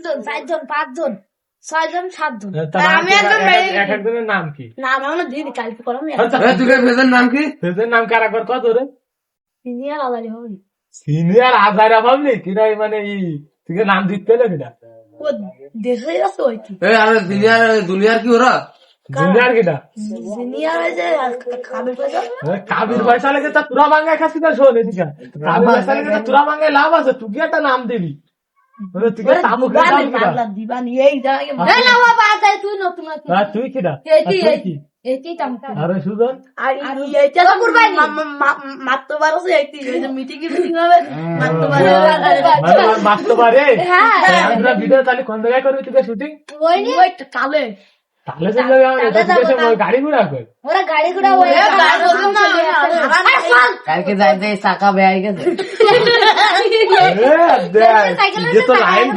তিনজন, চারজন, পাঁচজন, ছয়জন, সাতজন। আমি এক একজনের নাম কি? নাম আমরা দিন কালকে করাম। তুই ফেজের নাম কি? ফেজের নাম কার একবার কত রে? সিনিয়র আলারি হবে। সিনিয়র আজারা ভাবলি কিনা মানে তুই নাম দিতে পেলে কিনা? ও দেশে আছে ওই কি? আরে দুনিয়ার কি ওরা? জুনিয়র কিনা? সিনিয়র হয়েছে কাবির পয়সা। কাবির পয়সা লেগে তা তুরা ভাঙ্গায় খাচ্ছি না শোন এদিকে। কাবির পয়সা লেগে তুরা ভাঙ্গায় লাভ আছে, তুই কি একটা নাম দিবি? তুই তাবুক দিবানি এই জায়গায় না বাবা তাই তুই নতুন নতুন তুই কিনা? এইটাই টামকা। আরে সুজন আর এইটা তো কুরবানি মারতে পারছ এইটি মিটিং হবে মারতে পারে মারতে পারে। হ্যাঁ আমরা ভিডিও তাহলে কোন জায়গায় করবি তুই শুটিং? ওই কালে তাহলে গাড়ি ঘোড়া কর। ওরা গাড়ি ঘোড়া ওই কালকে যাইতে চাকা বেয়াই গেছে। লাইন